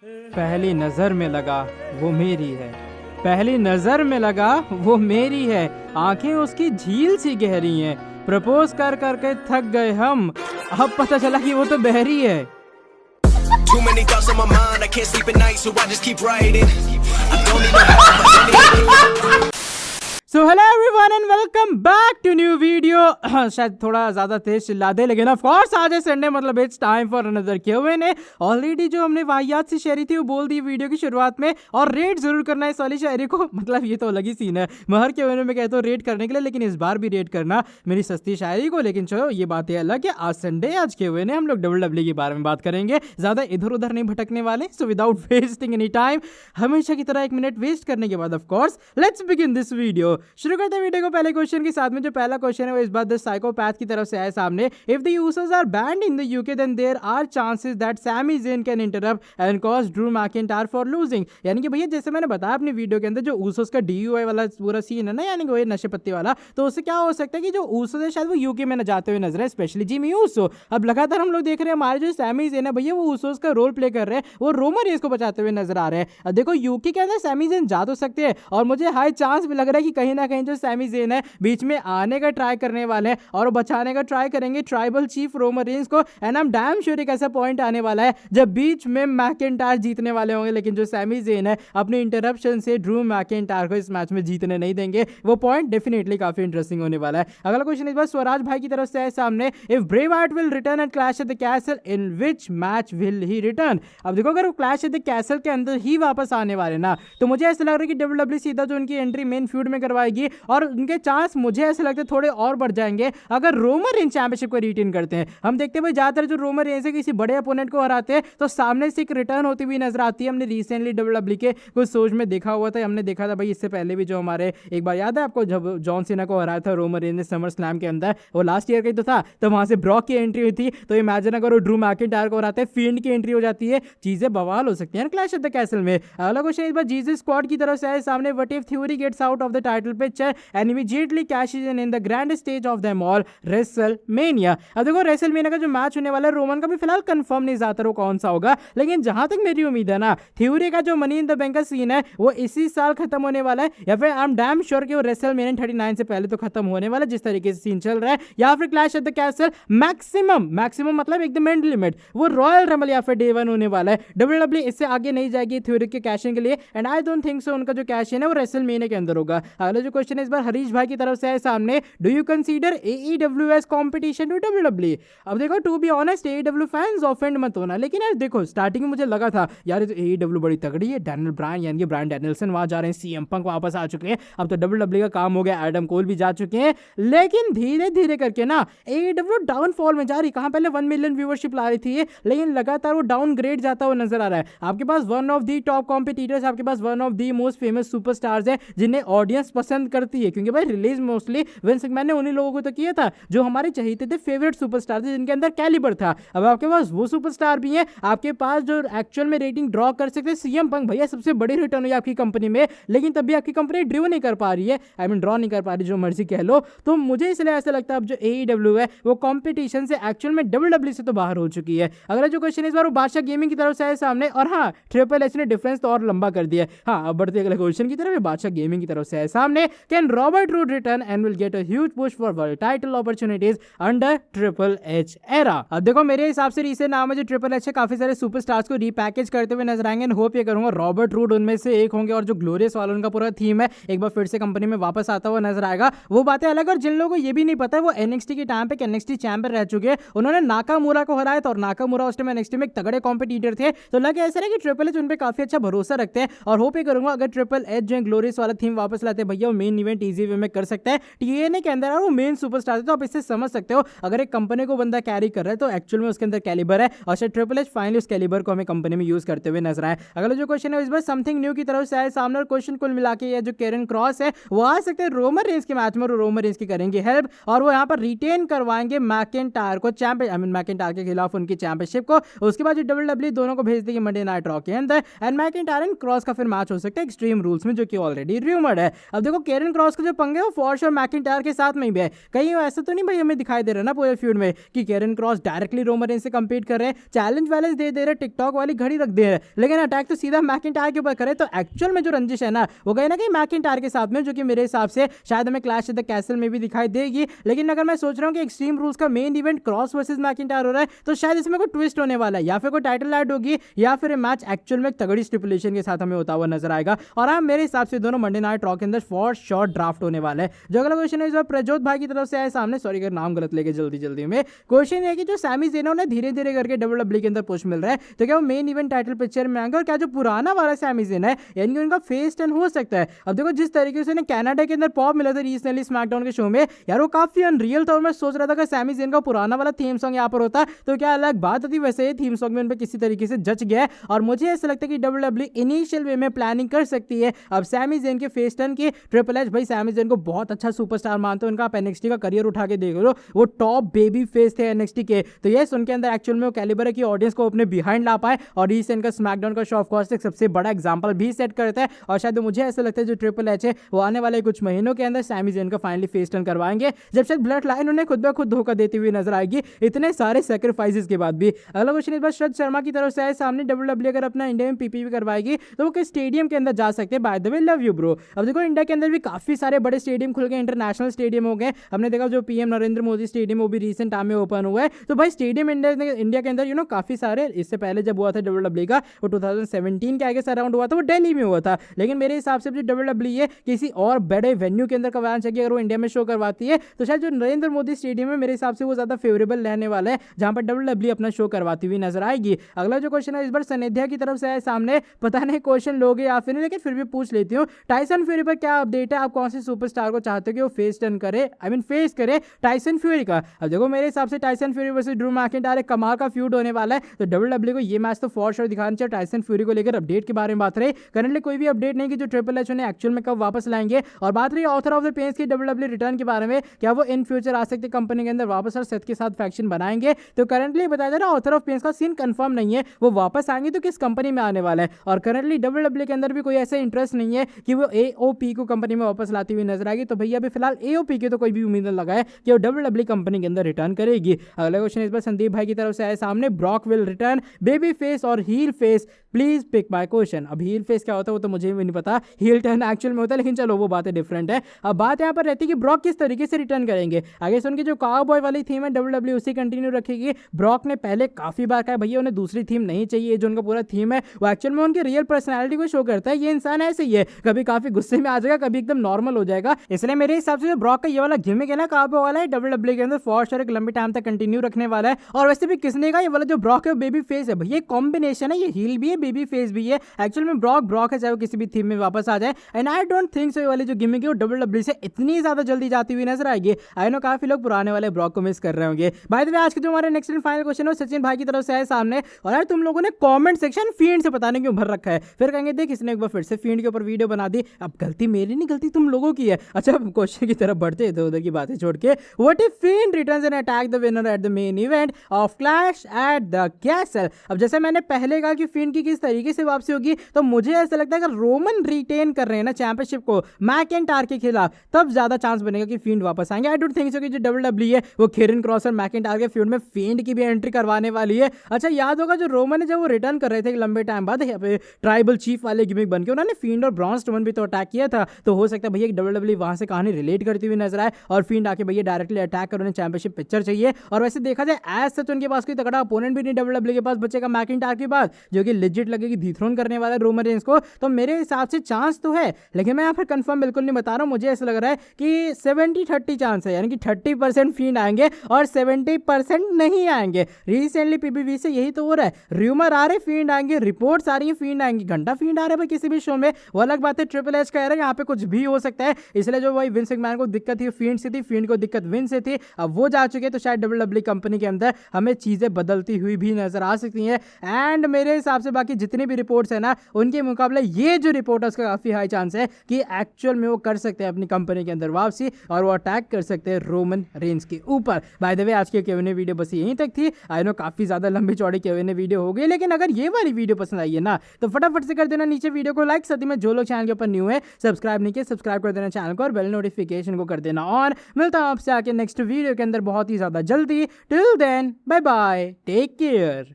पहली नजर में लगा वो मेरी है, पहली नजर में लगा वो मेरी है, आंखें उसकी झील सी गहरी हैं, प्रपोज कर करके थक गए हम, अब पता चला कि वो तो बहरी है। Too many thoughts on my mind, I can't sleep at night, so I just keep writing. I don't even have so hello everyone and welcome back to new video. शायद थोड़ा ज़्यादा तेज चिल्ला दे, लेकिन ऑफ कोर्स आज है Sunday, मतलब it's time for another Q&A ने already जो हमने वाहियात सी शायरी थी वो बोल दी वीडियो की शुरुआत में, और रेट जरूर करना है इस वाली शायरी को। मतलब ये तो अलग ही सीन है, मैं हर क्यूएनए में कहता हूँ रेट करने के लिए, लेकिन इस बार भी रेट करना मेरी सस्ती शायरी को। लेकिन चलो ये बात है अलग है, आज संडे, आज क्यूएनए हम लोग WWE के बारे में बात करेंगे, ज़्यादा इधर उधर नहीं भटकने वाले। So without wasting any time, हमेशा की तरह 1 मिनट वेस्ट करने के बाद of course let's begin this video. शुरू करते हैं वीडियो को पहले क्वेश्चन के साथ में। जो पहला क्वेश्चन है वो इस बार द साइकोपैथ की तरफ से आया सामने। If the users are banned in the UK then there are chances that Sami Zayn can interrupt and cause Drew McIntyre for losing. यानी कि भैया जैसे मैंने बताया अपनी वीडियो के अंदर, जो ऊसोस का DUI वाला पूरा सीन है ना, यानी कि वो नशे पत्ती वाला, तो उससे क्या हो सकता है कि जो ऊसोस है शायद वो यूके में न जाते हुए नजर है, स्पेशली जिमी ऊसो। अब लगातार हम लोग देख रहे हैं हमारे जो सैमी ज़ेन है भैया वो ऊसोस का रोल प्ले कर रहे हैं, वो रोमन रेंस को बचाते हुए नजर आ रहे हैं। अब देखो यूके के अंदर सैमी ज़ेन जा तो सकते हैं, और मुझे हाई चांस भी लग रहा है कि कहीं ना कहीं जो सैमी ज़ेन है बीच में आने का ट्राई करने वाले हैं और बचाने का ट्राई करेंगे ट्राइबल चीफ रोमन रेंस को। And I am damn sure एक ऐसा पॉइंट आने वाला है जब बीच में मैकिंटायर जीतने वाले होंगे, लेकिन जो सैमी ज़ेन है अपने इंटरप्शन से ड्रू मैकिंटायर को इस मैच में जीतने नहीं देंगे। वो पॉइंट डेफिनेटली काफी इंटरेस्टिंग होने वाला है। अगला क्वेश्चन इस बार स्वराज भाई की तरफ से है सामने। If Braveheart will return at Clash at the Castle, in which match will he return. अब देखो अगर वो क्लैश एट द कैसल के अंदर ही वापस आने वाले ना, तो मुझे ऐसा लग रहा है कि WWE सीधा जो उनकी एंट्री मेन फ्यूड में करवाएगी, और उनके चांस मुझे ऐसा लगता है थोड़े और बढ़ जाएंगे अगर रोमन रेंस चैंपियनशिप को रिटेन करते हैं। हम देखते हैं भाई ज्यादातर जो रोमन रेंस है किसी बड़े अपोनेंट को हराते हैं तो सामने से एक रिटर्न होती हुई नजर आती है। हमने रिसेंटली WWE के कुछ सोच में देखा हुआ था, हमने देखा था भाई इससे पहले भी जो हमारे एक बार याद है आपको जब जॉन सीना को हराया था रोमन रेंस ने समर स्लैम के अंदर, वो लास्ट ईयर का ही तो था, तो वहां से ब्रॉक की एंट्री हुई थी। तो इमेजिन अगर वो ड्रू मैकिंटायर को हराते हैं, फील्ड की एंट्री हो जाती है, चीजें बवाल हो सकती है क्लैश एट द कैसल में। अगला क्वेश्चन इस बार जीसस स्क्वाड की तरफ से आए सामने। What if Theory gets out of the title picture and immediately cashes in the grand stage of them all, WrestleMania. अब देखो रेसलमेनिया का जो मैच होने वाला है रोमन का भी फिलहाल कंफर्म नहीं ज्यादा वो कौन सा होगा, लेकिन जहां तक मेरी उम्मीद है ना, थ्योरी का जो मनी इन द बैंक का सीन है वो इसी साल खत्म होने वाला है, या फिर आई एम डैम श्योर कि वो रेसलमेनिया 39 से पहले तो खत्म होने वाला है जिस तरीके से सीन चल रहा है, या फिर clash at the castle maximum मतलब एकदम एंड लिमिट वो रॉयल रंबल या फिर डे 1 होने वाला है। WWE इससे आगे नहीं जाएगी थ्योरी के कैशिंग के लिए, and I don't think so उनका जो कैश है वो रेसलमेनिया के अंदर होगा। अगला जो क्वेश्चन है इस बार हरीश भाई की तरफ से है सामने। Do you consider AEW as competition to WWE? अब देखो to be honest AEW fans offend मत होना, लेकिन यार देखो स्टार्टिंग में मुझे लगा था यार ये तो AEW बड़ी तगड़ी है, डैनियल ब्रायन यानी कि ब्रायन डैनियल्सन वहां जा रहे हैं, CM पंक वापस आ चुके हैं, अब तो WWE का काम हो गया, एडम कोल भी जा चुके हैं, लेकिन धीरे धीरे करके ना AEW डाउनफॉल में जा रही। कहां पहले 1 मिलियन व्यूअरशिप ला रही थी, लेकिन लगातार वो डाउनग्रेड जाता हुआ नजर आ रहा है। आपके पास one of the top competitors, आपके पास one of the most famous superstars है जिन्हें ऑडियंस पसंद करती है, क्योंकि भाई रिलीज मोस्टली विंस मैकमैन ने उन्हीं लोगों को तो किया था जो हमारे चाहते थे, फेवरेट सुपरस्टार थे जिनके अंदर कैलिबर था। अब आपके पास वो सुपरस्टार भी हैं, आपके पास जो एक्चुअल में रेटिंग ड्रॉ कर सकते हैं। CM पंक भैया सबसे बड़ी रिटर्न हुई आपकी कंपनी में, लेकिन तब भी आपकी कंपनी ड्रिव नहीं कर पा रही है, आई मीन ड्रॉ नहीं कर पा रही, जो मर्जी कह लो। तो मुझे इसलिए ऐसा लगता है अब जो AEW है वो कंपटीशन से एक्चुअल में WWE से तो बाहर हो चुकी है। अगला जो क्वेश्चन इस बार वो बादशाह गेमिंग की तरफ से है सामने, और हाँ ट्रिपल एच ने डिफरेंस तो और लंबा कर दिया है। हाँ अब बढ़ते अगले क्वेश्चन की तरफ, बादशाह गेमिंग की तरफ से है सामने। Can Robert Roode return and will get a huge push for world title opportunities under triple H era? अब देखो मेरे हिसाब से रिसेंट नाम है जो ट्रिपल एच है, काफी सारे सुपरस्टार्स को रीपैकेज करते हुए नजर आएंगे, होप ये करूंगा रॉबर्ट रूड उनमें से एक होंगे, और जो ग्लोरियस वाला उनका पूरा थीम है एक बार फिर से कंपनी में वापस आता हुआ नजर आएगा। वो बातें अलग, और जिन लोगों को ये भी नहीं पता है वो NXT के टाइम पे NXT चैंपियन रह चुके हैं, उन्होंने नाकामुरा को हराया था, और नाकामुरा उस टाइम NXT में एक तगड़े कॉम्पिटिटर थे, तो लगे ऐसा है कि ट्रिपल एच उन पे काफी अच्छा भरोसा रखते हैं, और होप ये करूंगा अगर ट्रिपल एच जो ग्लोरियस वाला थीम वापस लाते हैं भैया वो मेन इवेंट इजी वे में कर सकता है। TNA के अंदर वो मेन सुपरस्टार है, तो आप इससे समझ सकते हो अगर एक कंपनी को बंदा कैरी कर रहा है तो एक्चुअल में उसके अंदर कैलिबर है, और शायद ट्रिपल एच फाइनली उस कैलिबर को हमें कंपनी में यूज करते हुए नजर आए। अगला जो क्वेश्चन है इस बार समथिंग न्यू की तरफ से आए सामने, और क्वेश्चन कुल मिला के ये जो केरन क्रॉस है वो आ सकते हैं रोमन रेंस के मैच में, और रोमन रेंस की करेंगे हेल्प, और वो यहाँ पर रिटेन करवाएंगे मैकिंटायर को चैंपियन, आई मीन मैकिंटायर के खिलाफ उनकी चैंपियनशिप को। उसके बाद जो WWE दोनों को भेज देगी मंडे नाइट रॉ के अंदर, एंड मैकिंटायर एंड क्रॉस का फिर मैच हो सकता है एक्सट्रीम रूल्स में, जो कि ऑलरेडी रूमर्ड है। अब देखो वो केरन क्रॉस के जो पंगे वो फॉर श्योर मैकिंटायर के साथ में ही है। कहीं ऐसा तो नहीं भाई हमें दिखाई दे रहा ना पूरे फ्यूड में कि केरन क्रॉस डायरेक्टली रोमन रेंस से कंपीट कर रहे हैं, चैलेंज वैलेंज दे रहे, टिकटॉक वाली घड़ी रख दे रहे, लेकिन अटैक तो सीधा मैकिंटायर के ऊपर करे। तो एक्चुअल में जो रंजिश है ना वो कहीं ना कहीं मैकिंटायर के साथ में, जो कि मेरे हिसाब से शायद हमें क्लैश एट द कैसल में भी दिखाई देगी। लेकिन अगर मैं सोच रहा हूँ कि एक्सट्रीम रूल्स का main event cross versus McIntyre हो रहा है तो शायद इसमें कोई ट्विस्ट होने वाला है, या फिर कोई टाइटल ऐड होगी, या फिर मैच एक्चुअल में तगड़ी स्टिपुलेशन के साथ हमें होता हुआ नजर आएगा। और हाँ, मेरे हिसाब से दोनों मंडे नाइट रॉ के अंदर फॉर श्योर ड्राफ्ट होने वाला है। जो अगला क्वेश्चन है जो प्रजोत भाई की तरफ से आए सामने, सॉरी अगर नाम गलत लेके जल्दी में, क्वेश्चन है कि जो सैमी ज़ेन उन्हें धीरे धीरे करके WWE के अंदर पुश मिल रहा है, तो क्या वो मेन इवेंट टाइटल पिक्चर में आएंगे, और क्या जो पुराना वाला सैमी ज़ेन है यानी उनका फेस टर्न हो सकता है। अब देखो जिस तरीके से कनाडा के अंदर पॉप मिला था रिसेंटली स्मैकडाउन के शो में, यार वो काफी अनरियल था। और मैं सोच रहा था कि सैमी ज़ेन का पुराना वाला थीम सॉन्ग यहाँ पर होता तो क्या अलग बात होती। वैसे ही थीम सॉन्ग में उन पे किसी तरीके से जच गया है, और मुझे ऐसा लगता है कि WWE इनिशियल वे में प्लानिंग कर सकती है अब सैमी ज़ेन के फेस टर्न की। ट्रिपल एच भाई सैमी ज़ेन को बहुत अच्छा सुपरस्टार मानते हैं, उनका आप NXT का करियर उठा के देख लो, वो टॉप बेबी फेस थे NXT के। तो ये उनके अंदर एक्चुअल में वो कैलिबर है कि ऑडियंस को अपने बिहाइंड ला पाए, और रिसेंट का स्मैकडाउन का शो ऑफ कोर्स एक सबसे बड़ा एग्जांपल भी सेट करता है। और शायद मुझे ऐसा लगता है जो ट्रिपल एच है वो आने वाले कुछ महीनों के अंदर सैमी ज़ेन का फाइनली फेस टर्न करवाएंगे, जब शायद ब्लड लाइन उन्हें खुद ब खुद धोखा देती हुई नजर आएगी इतने सारे सैक्रिफाइसेस के बाद भी। अगला क्वेश्चन इस बार शरद शर्मा की तरफ से आए सामने, WWE अगर अपना इंडिया में PPV करवाएगी तो वो किस स्टेडियम के अंदर जा सकते हैं। By the way love you bro. अब देखो इंडिया के अंदर भी काफी सारे बड़े स्टेडियम खुल गए, इंटरनेशनल स्टेडियम हो गए। हमने देखा जो PM नरेंद्र मोदी स्टेडियम वो भी रिसेंट टाइम में ओपन हुआ है। तो भाई स्टेडियम इंडिया के अंदर काफी सारे, इससे पहले जब हुआ था WWE का वो 2017 के आगे अराउंड हुआ था, वो दिल्ली में हुआ था। लेकिन मेरे हिसाब से जो WWE है किसी और बड़े वेन्यू के अंदर करवाना चाहिए। अगर वो इंडिया में शो करवाती है तो शायद जो नरेंद्र मोदी स्टेडियम है मेरे हिसाब से वो ज्यादा फेवरेबल रहने वाला है, जहां पर WWE अपना शो करवाती हुई नजर आएगी। अगला जो क्वेश्चन है इस बार सनेध्या की तरफ से है सामने, पता नहीं क्वेश्चन लोगे या फिर नहीं, लेकिन फिर भी पूछ लेती हूँ। टाइसन फ्यूरी पर क्या अपडेट है? आप कौन से सुपरस्टार को चाहते हो कि वो फेस टर्न करे, आई मीन फेस करे टाइसन फ्यूरी का? अब देखो मेरे हिसाब से Tyson fury versus Drew McIntyre एक कमाल का फ्यूड होने वाला है, तो WWE को ये मैच तो फॉर श्योर दिखाना चाहिए। टाइसन फ्यूरी को लेकर अपडेट के बारे में बात रही, करंटली कोई भी अपडेट नहीं कि जो ट्रिपल एच उन्हें एक्चुअल में कब वापस लाएंगे। और बात रही ऑथर ऑफ द पेन्स की WWE रिटर्न के बारे में, क्या वो इन फ्यूचर आ सकते कंपनी के अंदर वापस और सेथ के साथ फैक्शन बनाएंगे? तो करंटली बताया जा रहा है ऑथर ऑफ पेन्स का सीन कंफर्म नहीं है, वो वापस आएंगे तो किस कंपनी में आने वाला है। और करंटली WWE के अंदर भी कोई ऐसा इंटरेस्ट नहीं है कि वो AOP को कंपनी में वापस लाती हुई नजर आएगी। तो भैया अभी फिलहाल AOP की तो कोई भी उम्मीद न लगाए कि वो WWE कंपनी के अंदर रिटर्न करेगी। अगला क्वेश्चन इस बार संदीप भाई की तरफ से आए सामने, Brock will return baby face और heel face, please pick my question. अब हील फेस क्या होता है वो तो मुझे भी नहीं पता, हील टर्न एक्चुअल में होता है, लेकिन चलो वो बातें डिफरेंट है। अब बात यहाँ पर रहती है कि ब्रॉक किस तरीके से रिटर्न करेंगे। आगे से उनकी जो काउबॉय वाली थीम है WWE उसी कंटिन्यू रखेगी। ब्रॉक ने पहले काफी बार कहा भैया उन्हें दूसरी थीम नहीं चाहिए, जो उनका पूरा थीम है वो एक्चुअल में उनकी रियल पर्सनैलिटी को शो करता है। ये इंसान ऐसे ही है, कभी काफी गुस्से में आ जाएगा, कभी एकदम नॉर्मल हो जाएगा। इसलिए मेरे हिसाब से जो ब्रॉक का ये वाला गिमिक है ना काउबॉय वाला है, WWE के अंदर फॉर श्योर एक लंबे टाइम तक कंटिन्यू रखने वाला है। और वैसे भी किसने कहा ये वाला जो ब्रॉक है बेबी फेस है, भैया कॉम्बिनेशन है, ये हील भी है बेबी फेस भी है। एक्चुअल में ब्रॉक है, चाहे वो किसी भी थीम में वापस आ जाए। And I don't think so ये वाली जो गिमिक है वो WWE से इतनी ज्यादा जल्दी जाती हुई नजर आएगी। आई नो काफी लोग पुराने वाले ब्रॉक को मिस कर रहे होंगे। बाय द वे आज के जो हमारे नेक्स्ट एंड फाइनल क्वेश्चन है सचिन भाई की तरफ से आए सामने, और यार तुम लोगों ने कमेंट सेक्शन फीड से पता नहीं क्यों भर रखा है, फिर कहेंगे देख इसने एक बार फिर से फीड के ऊपर वीडियो बना दी। अब गलती मेरी नहीं, गलती तुम लोगों की है। अच्छा क्वेश्चन की तरफ बढ़ते इधर उधर की बातें छोड़ के, what if feed returns and attack the winner at the main event of clash at the castle? अब जैसे मैंने पहले कहा कि फीड की किस तरीके से वापसी होगी, तो मुझे ऐसा लगता है अगर रोमन रिटेन कर रहे हैं ना चैंपियनशिप को मैकिंटायर के खिलाफ, तब ज्यादा चांस बनेगा कि फीड वापस आएंगे। आई डोंट थिंक सो कि जो WWE है वो केरन क्रॉस और मैकिंटायर के फ्यूड में फीड की भी एंट्री करवाने वाली है। अच्छा याद होगा जो रोमन है जब वो रिटर्न कर रहे थे लंबे टाइम बाद ट्राइबल चीफ वाले गिमिक बन के, उन्होंने फीड और ब्रॉन स्ट्रोमन भी तो अटैक किया था। तो हो सकता है भैया WWE वहां से कहानी रिलेट करती हुई नजर आए और फीड आके भैया डायरेक्टली अटैक कर उन्हें चैंपियनशिप पिक्चर चाहिए। और वैसे देखा जाए एज सच उनके पास कोई तगड़ा अपोनेंट भी नहीं WWE के पास बचेगा मैकिंटायर के बाद, जो कि लेजिट लगेगी डिथ्रोन करने वाला रोमन रेंस को। तो मेरे हिसाब से चांस तो है, लेकिन मैं यहाँ पर कंफर्म बिल्कुल नहीं बता रहा हूँ। मुझे ऐसा लग रहा है कि 70-30 चांस है, यानी कि 30% फीड आएंगे और 70% नहीं आएंगे। रिसेंटली PPV से यही तो हो रहा है, र्यूमर आ रहे फीड आएंगे, रिपोर्ट्स आ रही है फीड आएंगे, घंटा फीड आ रहा है भाई किसी भी शो में, वो अलग बात है। ट्रिपल एच कह रहा है यहाँ पे कुछ भी हो सकता है, इसलिए जो भाई विंस मैकमैन को दिक्कत थी फीड से थी, फीड को दिक्कत विंस से थी, अब वो जा चुके हैं। तो शायद WWE कंपनी के अंदर हमें चीजें बदलती हुई भी नजर आ सकती हैं। एंड मेरे हिसाब से बाकी बाकी जितने भी रिपोर्ट्स है ना उनके मुकाबले ये जो रिपोर्ट है उसका काफ़ी हाई चांस है कि एक्चुअल में वो कर सकते हैं अपनी कंपनी के अंदर वापसी और वो अटैक कर सकते हैं रोमन रेंज के ऊपर। बाय द वे आज की Q&A वीडियो बस यहीं तक थी। आई नो काफ़ी ज़्यादा लंबी चौड़ी Q&A वीडियो हो गई, लेकिन अगर ये वाली वीडियो पसंद आई है ना तो फटाफट से कर देना नीचे वीडियो को लाइक। साथ ही में जो लोग चैनल के ऊपर न्यू है सब्सक्राइब नहीं किया सब्सक्राइब कर देना चैनल को और बेल नोटिफिकेशन को कर देना। और मिलता हूं आपसे आके नेक्स्ट वीडियो के अंदर बहुत ही ज़्यादा जल्दी। Till then bye bye, take care.